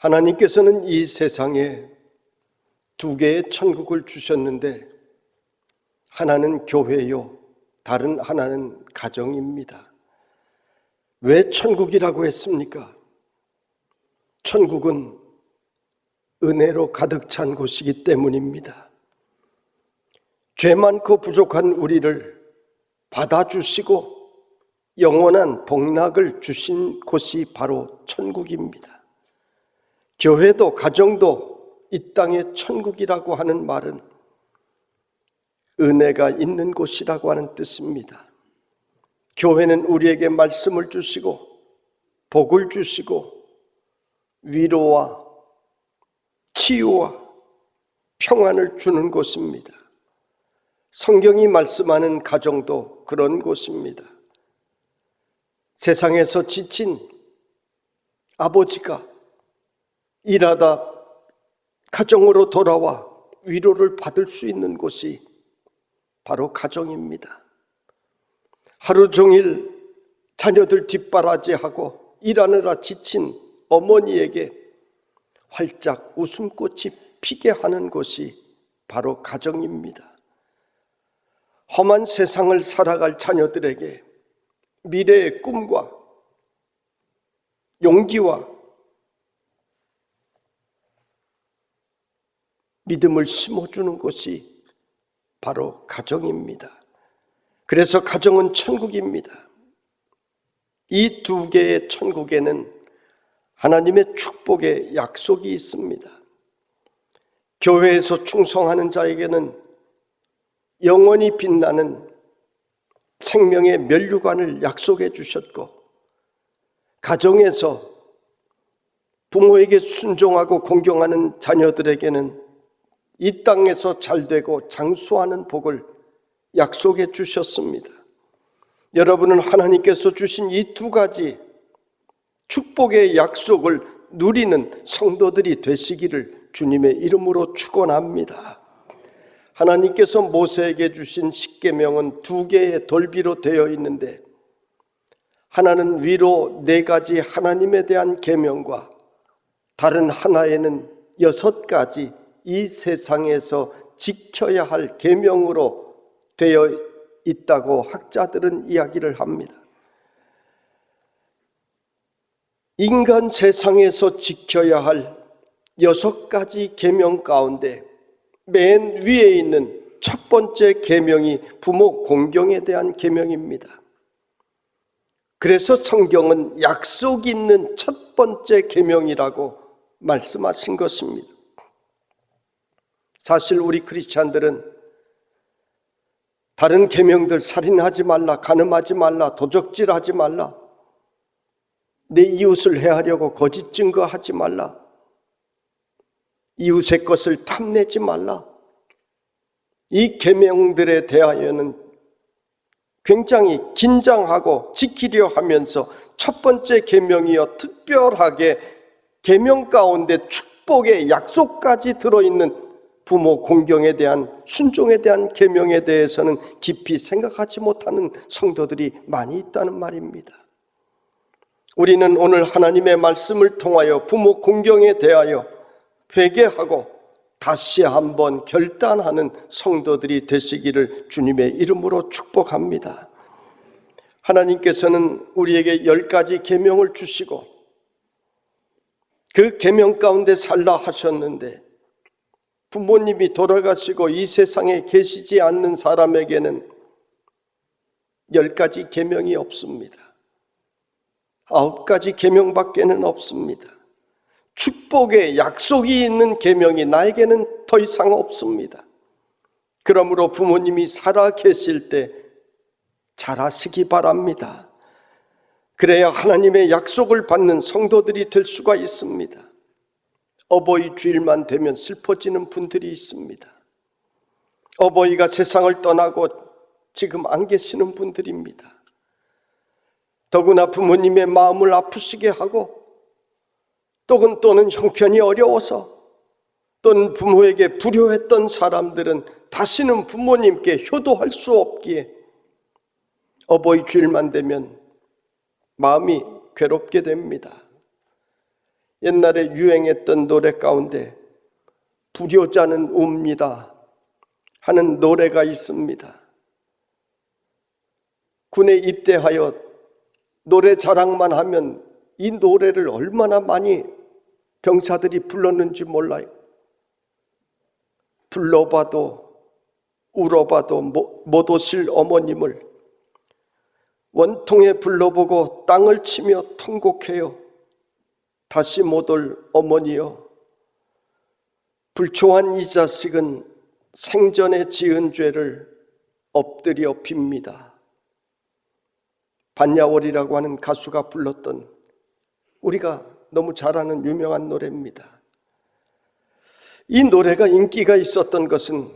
하나님께서는 이 세상에 두 개의 천국을 주셨는데 하나는 교회요, 다른 하나는 가정입니다. 왜 천국이라고 했습니까? 천국은 은혜로 가득 찬 곳이기 때문입니다. 죄 많고 부족한 우리를 받아주시고 영원한 복락을 주신 곳이 바로 천국입니다. 교회도 가정도 이 땅의 천국이라고 하는 말은 은혜가 있는 곳이라고 하는 뜻입니다. 교회는 우리에게 말씀을 주시고 복을 주시고 위로와 치유와 평안을 주는 곳입니다. 성경이 말씀하는 가정도 그런 곳입니다. 세상에서 지친 아버지가 일하다 가정으로 돌아와 위로를 받을 수 있는 곳이 바로 가정입니다. 하루 종일 자녀들 뒷바라지하고 일하느라 지친 어머니에게 활짝 웃음꽃이 피게 하는 곳이 바로 가정입니다. 험한 세상을 살아갈 자녀들에게 미래의 꿈과 용기와 믿음을 심어주는 곳이 바로 가정입니다. 그래서 가정은 천국입니다. 이 두 개의 천국에는 하나님의 축복의 약속이 있습니다. 교회에서 충성하는 자에게는 영원히 빛나는 생명의 면류관을 약속해 주셨고, 가정에서 부모에게 순종하고 공경하는 자녀들에게는 이 땅에서 잘되고 장수하는 복을 약속해 주셨습니다. 여러분은 하나님께서 주신 이 두 가지 축복의 약속을 누리는 성도들이 되시기를 주님의 이름으로 축원합니다. 하나님께서 모세에게 주신 십계명은 두 개의 돌비로 되어 있는데, 하나는 위로 네 가지 하나님에 대한 계명과 다른 하나에는 6가지 이 세상에서 지켜야 할 계명으로 되어 있다고 학자들은 이야기를 합니다. 인간 세상에서 지켜야 할 6가지 계명 가운데 맨 위에 있는 첫 번째 계명이 부모 공경에 대한 계명입니다. 그래서 성경은 약속 있는 첫 번째 계명이라고 말씀하신 것입니다. 사실 우리 크리스찬들은 다른 계명들, 살인하지 말라, 간음하지 말라, 도적질하지 말라, 내 이웃을 해하려고 거짓 증거하지 말라, 이웃의 것을 탐내지 말라, 이 계명들에 대하여는 굉장히 긴장하고 지키려 하면서 첫 번째 계명이여 특별하게 계명 가운데 축복의 약속까지 들어있는 부모 공경에 대한, 순종에 대한 계명에 대해서는 깊이 생각하지 못하는 성도들이 많이 있다는 말입니다. 우리는 오늘 하나님의 말씀을 통하여 부모 공경에 대하여 회개하고 다시 한번 결단하는 성도들이 되시기를 주님의 이름으로 축복합니다. 하나님께서는 우리에게 10가지 계명을 주시고 그 계명 가운데 살라 하셨는데, 부모님이 돌아가시고 이 세상에 계시지 않는 사람에게는 10가지 계명이 없습니다. 9가지 계명밖에는 없습니다. 축복의 약속이 있는 계명이 나에게는 더 이상 없습니다. 그러므로 부모님이 살아 계실 때 잘하시기 바랍니다. 그래야 하나님의 약속을 받는 성도들이 될 수가 있습니다. 어버이 주일만 되면 슬퍼지는 분들이 있습니다. 어버이가 세상을 떠나고 지금 안 계시는 분들입니다. 더구나 부모님의 마음을 아프시게 하고 또는 형편이 어려워서 또는 부모에게 불효했던 사람들은 다시는 부모님께 효도할 수 없기에 어버이 주일만 되면 마음이 괴롭게 됩니다. 옛날에 유행했던 노래 가운데 불효자는 웁니다 하는 노래가 있습니다. 군에 입대하여 노래 자랑만 하면 이 노래를 얼마나 많이 병사들이 불렀는지 몰라요. 불러봐도 울어봐도 못 오실 어머님을 원통에 불러보고 땅을 치며 통곡해요. 다시 못 올 어머니여, 불초한 이 자식은 생전에 지은 죄를 엎드려 빕니다. 반야월이라고 하는 가수가 불렀던, 우리가 너무 잘 아는 유명한 노래입니다. 이 노래가 인기가 있었던 것은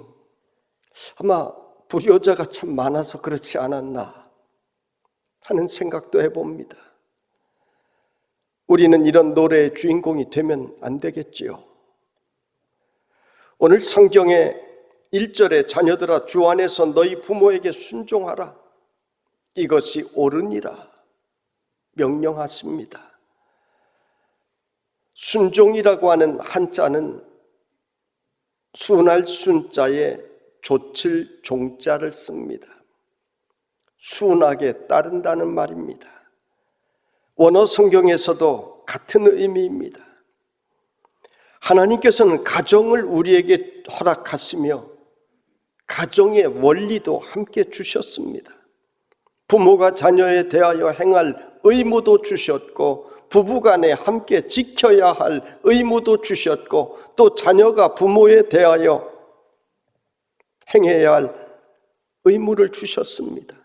아마 불효자가 참 많아서 그렇지 않았나 하는 생각도 해봅니다. 우리는 이런 노래의 주인공이 되면 안 되겠지요. 오늘 성경의 1절에 자녀들아 주 안에서 너희 부모에게 순종하라, 이것이 옳으니라 명령하십니다. 순종이라고 하는 한자는 순할 순자에 조칠 종자를 씁니다. 순하게 따른다는 말입니다. 원어 성경에서도 같은 의미입니다. 하나님께서는 가정을 우리에게 허락하시며 가정의 원리도 함께 주셨습니다. 부모가 자녀에 대하여 행할 의무도 주셨고, 부부간에 함께 지켜야 할 의무도 주셨고, 또 자녀가 부모에 대하여 행해야 할 의무를 주셨습니다.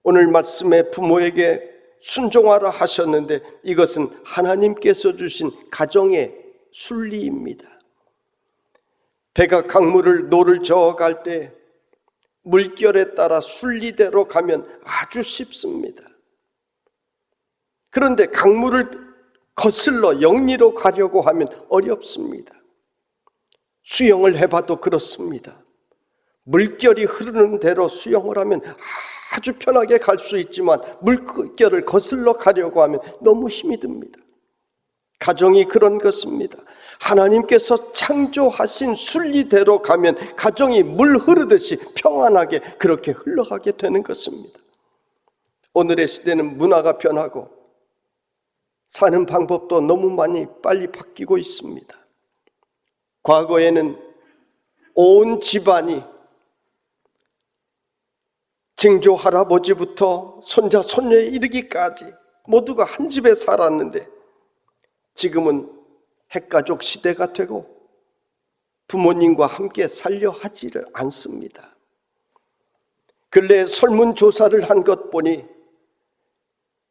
오늘 말씀에 부모에게 순종하라 하셨는데 이것은 하나님께서 주신 가정의 순리입니다. 배가 강물을 노를 저어갈 때 물결에 따라 순리대로 가면 아주 쉽습니다. 그런데 강물을 거슬러 영리로 가려고 하면 어렵습니다. 수영을 해봐도 그렇습니다. 물결이 흐르는 대로 수영을 하면 아주 편하게 갈 수 있지만 물결을 거슬러 가려고 하면 너무 힘이 듭니다. 가정이 그런 것입니다. 하나님께서 창조하신 순리대로 가면 가정이 물 흐르듯이 평안하게 그렇게 흘러가게 되는 것입니다. 오늘의 시대는 문화가 변하고 사는 방법도 너무 많이 빨리 바뀌고 있습니다. 과거에는 온 집안이 증조 할아버지부터 손자 손녀에 이르기까지 모두가 한 집에 살았는데 지금은 핵가족 시대가 되고 부모님과 함께 살려 하지를 않습니다. 근래에 설문조사를 한 것 보니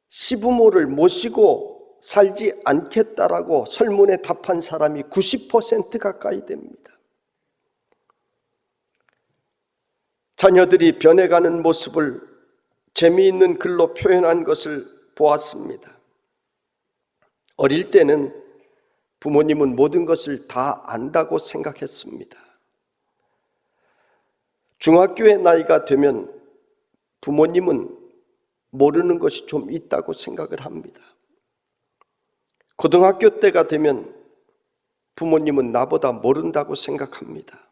시부모를 모시고 살지 않겠다라고 설문에 답한 사람이 90% 가까이 됩니다. 자녀들이 변해가는 모습을 재미있는 글로 표현한 것을 보았습니다. 어릴 때는 부모님은 모든 것을 다 안다고 생각했습니다. 중학교의 나이가 되면 부모님은 모르는 것이 좀 있다고 생각을 합니다. 고등학교 때가 되면 부모님은 나보다 모른다고 생각합니다.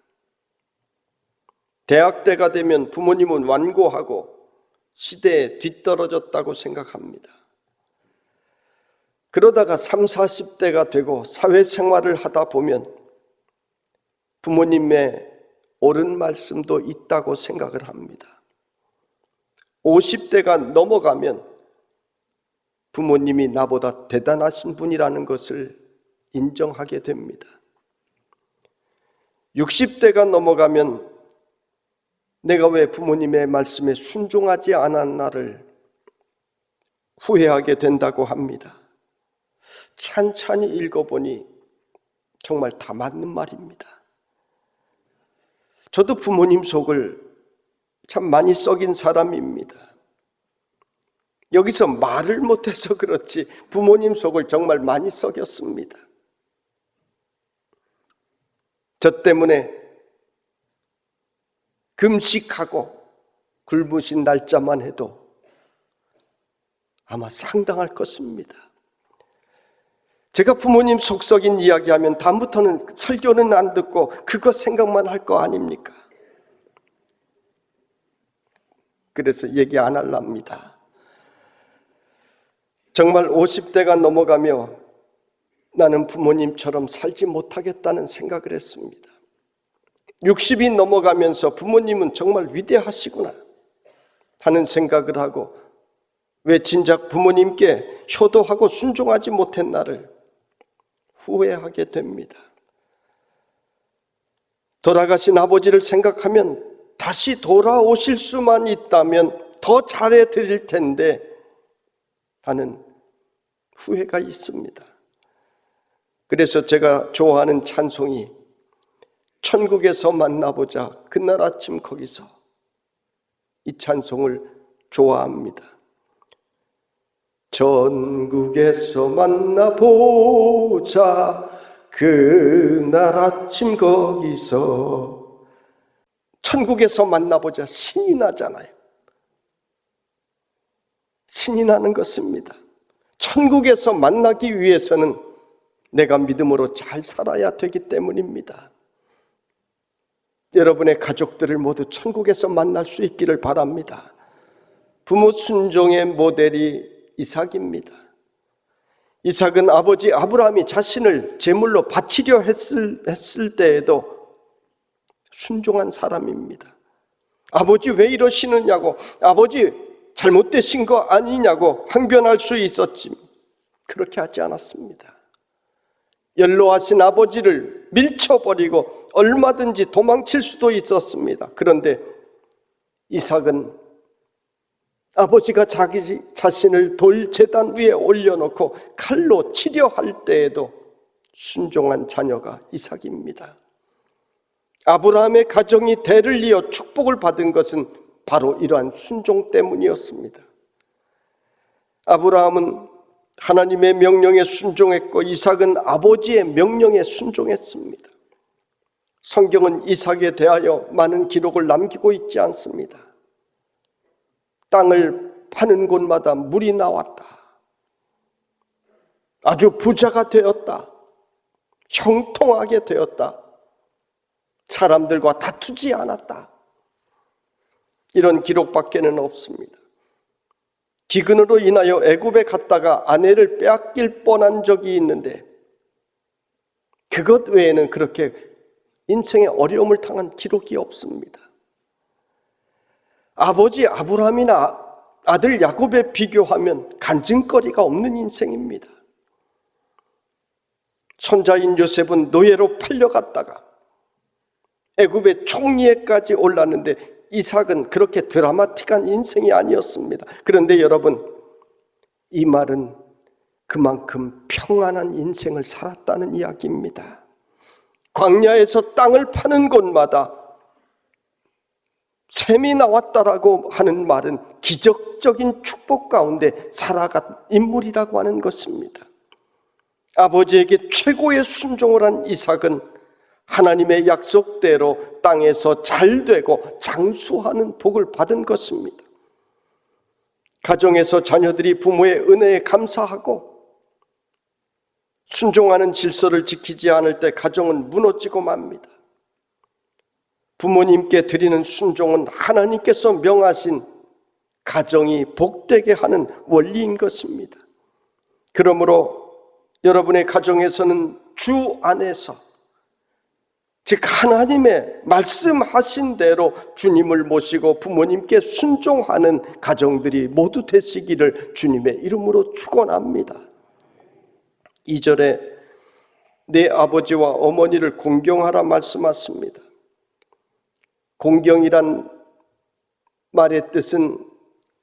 대학 때가 되면 부모님은 완고하고 시대에 뒤떨어졌다고 생각합니다. 그러다가 30, 40대가 되고 사회생활을 하다 보면 부모님의 옳은 말씀도 있다고 생각을 합니다. 50대가 넘어가면 부모님이 나보다 대단하신 분이라는 것을 인정하게 됩니다. 60대가 넘어가면 내가 왜 부모님의 말씀에 순종하지 않았나를 후회하게 된다고 합니다. 찬찬히 읽어보니 정말 다 맞는 말입니다. 저도 부모님 속을 참 많이 썩인 사람입니다. 여기서 말을 못해서 그렇지 부모님 속을 정말 많이 썩였습니다. 저 때문에 금식하고 굶으신 날짜만 해도 아마 상당할 것입니다. 제가 부모님 속썩인 이야기하면 다음부터는 설교는 안 듣고 그거 생각만 할 거 아닙니까? 그래서 얘기 안 할랍니다. 정말 50대가 넘어가며 나는 부모님처럼 살지 못하겠다는 생각을 했습니다. 60이 넘어가면서 부모님은 정말 위대하시구나 하는 생각을 하고 왜 진작 부모님께 효도하고 순종하지 못했나를 후회하게 됩니다. 돌아가신 아버지를 생각하면 다시 돌아오실 수만 있다면 더 잘해 드릴 텐데 하는 후회가 있습니다. 그래서 제가 좋아하는 찬송이 천국에서 만나보자 그날 아침 거기서, 이 찬송을 좋아합니다. 천국에서 만나보자 그날 아침 거기서. 천국에서 만나보자 신이 나잖아요. 신이 나는 것입니다. 천국에서 만나기 위해서는 내가 믿음으로 잘 살아야 되기 때문입니다. 여러분의 가족들을 모두 천국에서 만날 수 있기를 바랍니다. 부모 순종의 모델이 이삭입니다. 이삭은 아버지 아브라함이 자신을 제물로 바치려 했을 때에도 순종한 사람입니다. 아버지 왜 이러시느냐고, 아버지 잘못되신 거 아니냐고 항변할 수 있었지 그렇게 하지 않았습니다. 연로하신 아버지를 밀쳐버리고 얼마든지 도망칠 수도 있었습니다. 그런데 이삭은 아버지가 자기 자신을 돌제단 위에 올려놓고 칼로 치려 할 때에도 순종한 자녀가 이삭입니다. 아브라함의 가정이 대를 이어 축복을 받은 것은 바로 이러한 순종 때문이었습니다. 아브라함은 하나님의 명령에 순종했고 이삭은 아버지의 명령에 순종했습니다. 성경은 이삭에 대하여 많은 기록을 남기고 있지 않습니다. 땅을 파는 곳마다 물이 나왔다. 아주 부자가 되었다. 형통하게 되었다. 사람들과 다투지 않았다. 이런 기록밖에는 없습니다. 기근으로 인하여 애굽에 갔다가 아내를 빼앗길 뻔한 적이 있는데 그것 외에는 그렇게 인생의 어려움을 당한 기록이 없습니다. 아버지 아브라함이나 아들 야곱에 비교하면 간증거리가 없는 인생입니다. 손자인 요셉은 노예로 팔려갔다가 애굽의 총리에까지 올랐는데 이삭은 그렇게 드라마틱한 인생이 아니었습니다. 그런데 여러분, 이 말은 그만큼 평안한 인생을 살았다는 이야기입니다. 광야에서 땅을 파는 곳마다 샘이 나왔다라고 하는 말은 기적적인 축복 가운데 살아간 인물이라고 하는 것입니다. 아버지에게 최고의 순종을 한 이삭은 하나님의 약속대로 땅에서 잘되고 장수하는 복을 받은 것입니다. 가정에서 자녀들이 부모의 은혜에 감사하고 순종하는 질서를 지키지 않을 때 가정은 무너지고 맙니다. 부모님께 드리는 순종은 하나님께서 명하신 가정이 복되게 하는 원리인 것입니다. 그러므로 여러분의 가정에서는 주 안에서, 즉 하나님의 말씀하신 대로 주님을 모시고 부모님께 순종하는 가정들이 모두 되시기를 주님의 이름으로 축원합니다. 2절에 내 아버지와 어머니를 공경하라 말씀하십니다. 공경이란 말의 뜻은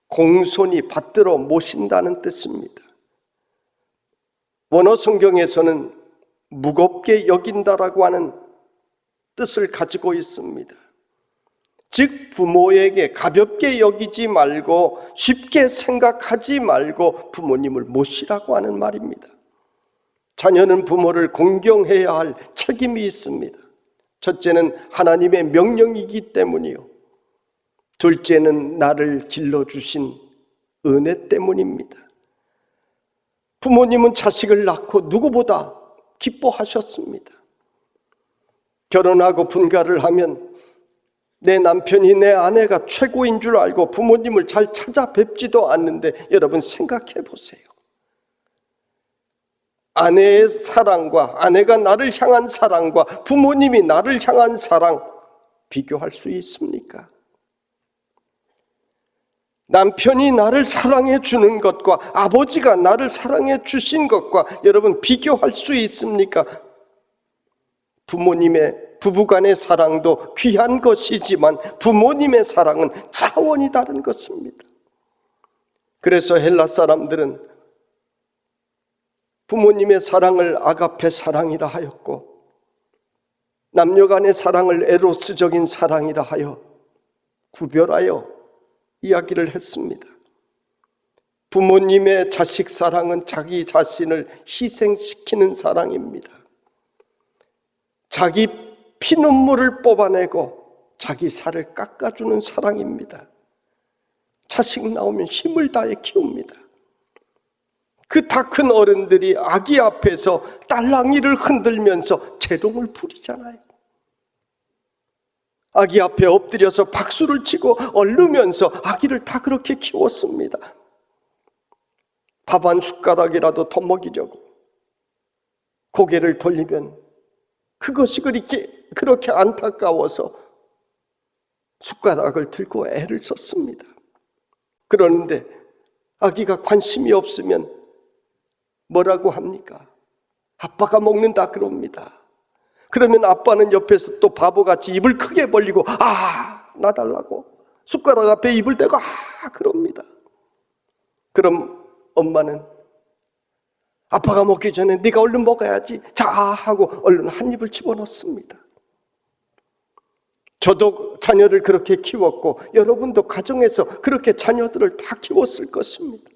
공손히 받들어 모신다는 뜻입니다. 원어 성경에서는 무겁게 여긴다라고 하는 뜻을 가지고 있습니다. 즉 부모에게 가볍게 여기지 말고 쉽게 생각하지 말고 부모님을 모시라고 하는 말입니다. 자녀는 부모를 공경해야 할 책임이 있습니다. 첫째는 하나님의 명령이기 때문이요, 둘째는 나를 길러주신 은혜 때문입니다. 부모님은 자식을 낳고 누구보다 기뻐하셨습니다. 결혼하고 분가를 하면 내 남편이 내 아내가 최고인 줄 알고 부모님을 잘 찾아뵙지도 않는데 여러분 생각해 보세요. 아내의 사랑과 아내가 나를 향한 사랑과 부모님이 나를 향한 사랑 비교할 수 있습니까? 남편이 나를 사랑해 주는 것과 아버지가 나를 사랑해 주신 것과 여러분 비교할 수 있습니까? 부모님의 부부간의 사랑도 귀한 것이지만 부모님의 사랑은 차원이 다른 것입니다. 그래서 헬라 사람들은 부모님의 사랑을 아가페 사랑이라 하였고 남녀간의 사랑을 에로스적인 사랑이라 하여 구별하여 이야기를 했습니다. 부모님의 자식 사랑은 자기 자신을 희생시키는 사랑입니다. 자기 피눈물을 뽑아내고 자기 살을 깎아주는 사랑입니다. 자식 나오면 힘을 다해 키웁니다. 그 다 큰 어른들이 아기 앞에서 딸랑이를 흔들면서 재롱을 부리잖아요. 아기 앞에 엎드려서 박수를 치고 얼르면서 아기를 다 그렇게 키웠습니다. 밥 한 숟가락이라도 더 먹이려고 고개를 돌리면 그것이 그렇게 안타까워서 숟가락을 들고 애를 썼습니다. 그런데 아기가 관심이 없으면 뭐라고 합니까? 아빠가 먹는다 그럽니다. 그러면 아빠는 옆에서 또 바보같이 입을 크게 벌리고 나 달라고 숟가락 앞에 입을 대고 그럽니다. 그럼 엄마는 아빠가 먹기 전에 네가 얼른 먹어야지 자 하고 얼른 한 입을 집어넣습니다. 저도 자녀를 그렇게 키웠고 여러분도 가정에서 그렇게 자녀들을 다 키웠을 것입니다.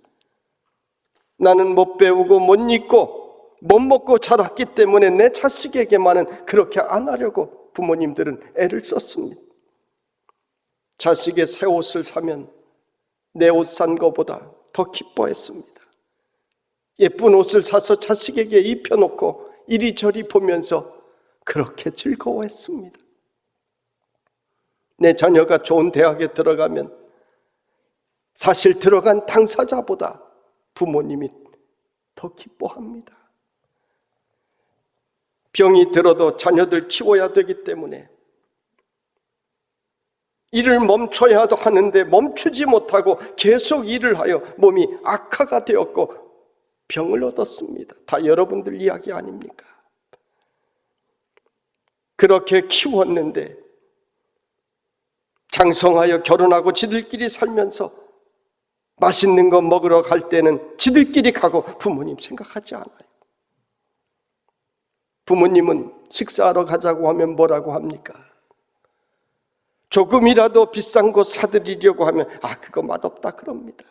나는 못 배우고 못 읽고 못 먹고 자랐기 때문에 내 자식에게만은 그렇게 안 하려고 부모님들은 애를 썼습니다. 자식의 새 옷을 사면 내 옷 산 것보다 더 기뻐했습니다. 예쁜 옷을 사서 자식에게 입혀놓고 이리저리 보면서 그렇게 즐거워했습니다. 내 자녀가 좋은 대학에 들어가면 사실 들어간 당사자보다 부모님이 더 기뻐합니다. 병이 들어도 자녀들 키워야 되기 때문에 일을 멈춰야 하는데 멈추지 못하고 계속 일을 하여 몸이 악화가 되었고 병을 얻었습니다. 다 여러분들 이야기 아닙니까? 그렇게 키웠는데 장성하여 결혼하고 지들끼리 살면서 맛있는 거 먹으러 갈 때는 지들끼리 가고 부모님 생각하지 않아요. 부모님은 식사하러 가자고 하면 뭐라고 합니까? 조금이라도 비싼 거 사드리려고 하면 그거 맛없다 그럽니다.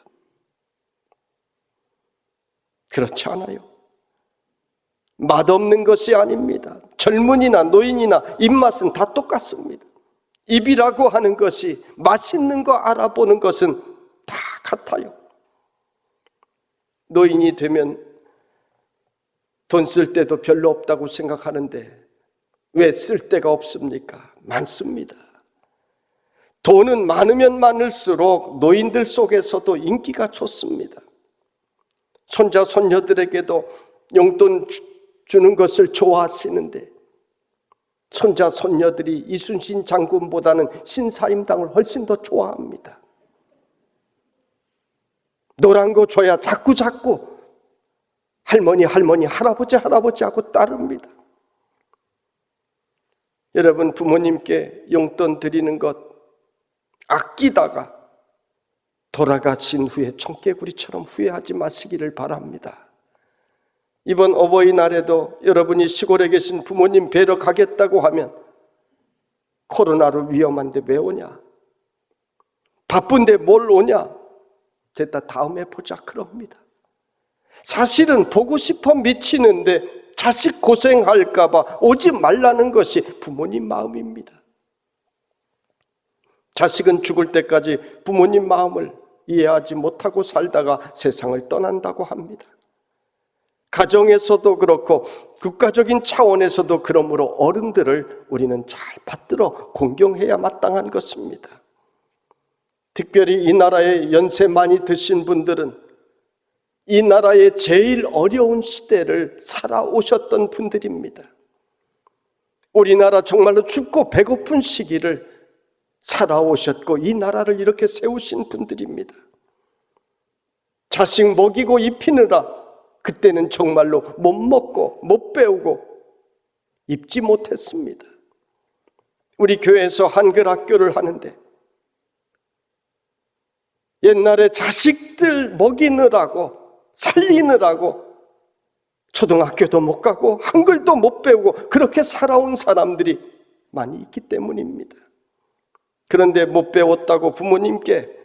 그렇지 않아요. 맛없는 것이 아닙니다. 젊은이나 노인이나 입맛은 다 똑같습니다. 입이라고 하는 것이 맛있는 거 알아보는 것은 다 같아요. 노인이 되면 돈 쓸 데도 별로 없다고 생각하는데 왜 쓸 데가 없습니까? 많습니다. 돈은 많으면 많을수록 노인들 속에서도 인기가 좋습니다. 손자 손녀들에게도 용돈 주는 것을 좋아하시는데 손자 손녀들이 이순신 장군보다는 신사임당을 훨씬 더 좋아합니다. 노란 거 줘야 자꾸 할머니 할아버지 하고 따릅니다. 여러분 부모님께 용돈 드리는 것 아끼다가 돌아가신 후에 청개구리처럼 후회하지 마시기를 바랍니다. 이번 어버이날에도 여러분이 시골에 계신 부모님 뵈러 가겠다고 하면 코로나로 위험한데 왜 오냐? 바쁜데 뭘 오냐? 됐다 다음에 보자 그럽니다. 사실은 보고 싶어 미치는데 자식 고생할까 봐 오지 말라는 것이 부모님 마음입니다. 자식은 죽을 때까지 부모님 마음을 이해하지 못하고 살다가 세상을 떠난다고 합니다. 가정에서도 그렇고 국가적인 차원에서도 그러므로 어른들을 우리는 잘 받들어 공경해야 마땅한 것입니다. 특별히 이 나라에 연세 많이 드신 분들은 이 나라의 제일 어려운 시대를 살아오셨던 분들입니다. 우리나라 정말로 춥고 배고픈 시기를 살아오셨고 이 나라를 이렇게 세우신 분들입니다. 자식 먹이고 입히느라 그때는 정말로 못 먹고 못 배우고 입지 못했습니다. 우리 교회에서 한글 학교를 하는데 옛날에 자식들 먹이느라고 살리느라고 초등학교도 못 가고 한글도 못 배우고 그렇게 살아온 사람들이 많이 있기 때문입니다. 그런데 못 배웠다고 부모님께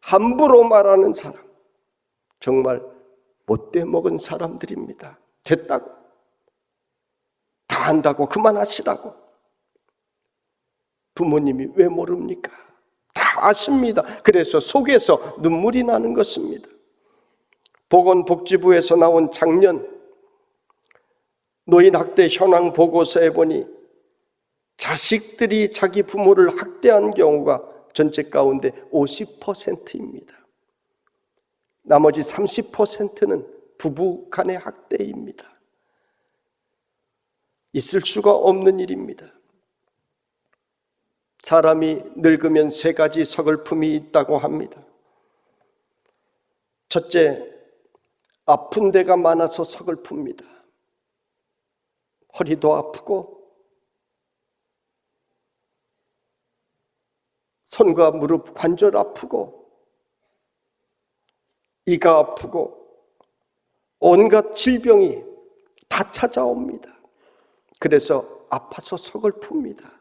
함부로 말하는 사람, 정말 못돼 먹은 사람들입니다. 됐다고, 다 한다고 그만하시라고. 부모님이 왜 모릅니까? 다 아십니다. 그래서 속에서 눈물이 나는 것입니다. 보건복지부에서 나온 작년 노인학대 현황 보고서에 보니 자식들이 자기 부모를 학대한 경우가 전체 가운데 50%입니다. 나머지 30%는 부부 간의 학대입니다. 있을 수가 없는 일입니다. 사람이 늙으면 세 가지 서글픔이 있다고 합니다. 첫째, 아픈 데가 많아서 서글픕니다. 허리도 아프고 손과 무릎 관절 아프고 이가 아프고 온갖 질병이 다 찾아옵니다. 그래서 아파서 서글픕니다.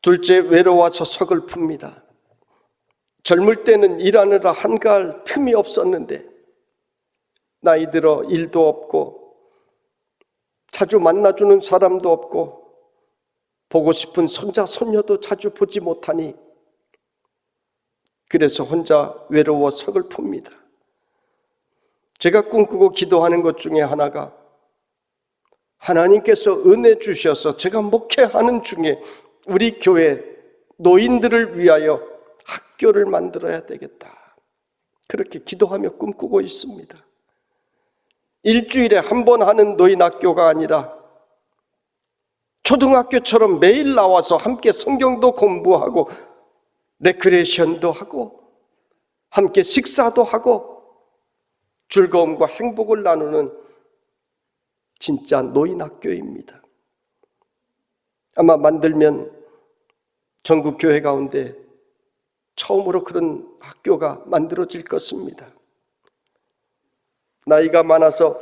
둘째, 외로워서 서글픕니다. 젊을 때는 일하느라 한가할 틈이 없었는데 나이 들어 일도 없고 자주 만나주는 사람도 없고 보고 싶은 손자 손녀도 자주 보지 못하니 그래서 혼자 외로워 서글픕니다. 제가 꿈꾸고 기도하는 것 중에 하나가 하나님께서 은혜 주셔서 제가 목회하는 중에 우리 교회 노인들을 위하여 학교를 만들어야 되겠다. 그렇게 기도하며 꿈꾸고 있습니다. 일주일에 한 번 하는 노인 학교가 아니라 초등학교처럼 매일 나와서 함께 성경도 공부하고 레크레이션도 하고 함께 식사도 하고 즐거움과 행복을 나누는 진짜 노인 학교입니다. 아마 만들면 전국 교회 가운데 처음으로 그런 학교가 만들어질 것입니다. 나이가 많아서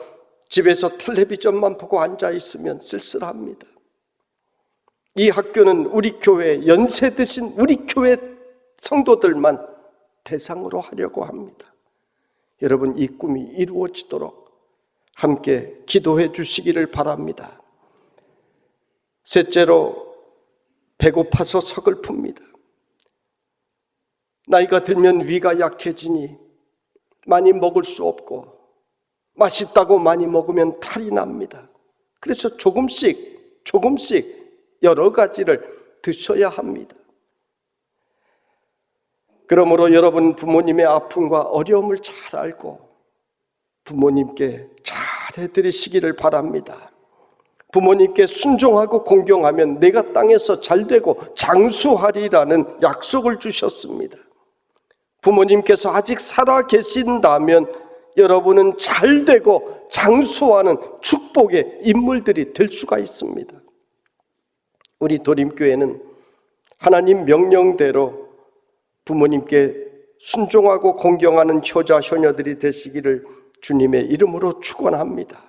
집에서 텔레비전만 보고 앉아 있으면 쓸쓸합니다. 이 학교는 우리 교회 연세 드신 우리 교회 성도들만 대상으로 하려고 합니다. 여러분, 이 꿈이 이루어지도록 함께 기도해 주시기를 바랍니다. 셋째로, 배고파서 서글픕니다. 나이가 들면 위가 약해지니 많이 먹을 수 없고 맛있다고 많이 먹으면 탈이 납니다. 그래서 조금씩 여러 가지를 드셔야 합니다. 그러므로 여러분 부모님의 아픔과 어려움을 잘 알고 부모님께 잘 해드리시기를 바랍니다. 부모님께 순종하고 공경하면 내가 땅에서 잘되고 장수하리라는 약속을 주셨습니다. 부모님께서 아직 살아 계신다면 여러분은 잘되고 장수하는 축복의 인물들이 될 수가 있습니다. 우리 도림교회는 하나님 명령대로 부모님께 순종하고 공경하는 효자 효녀들이 되시기를 주님의 이름으로 축원합니다.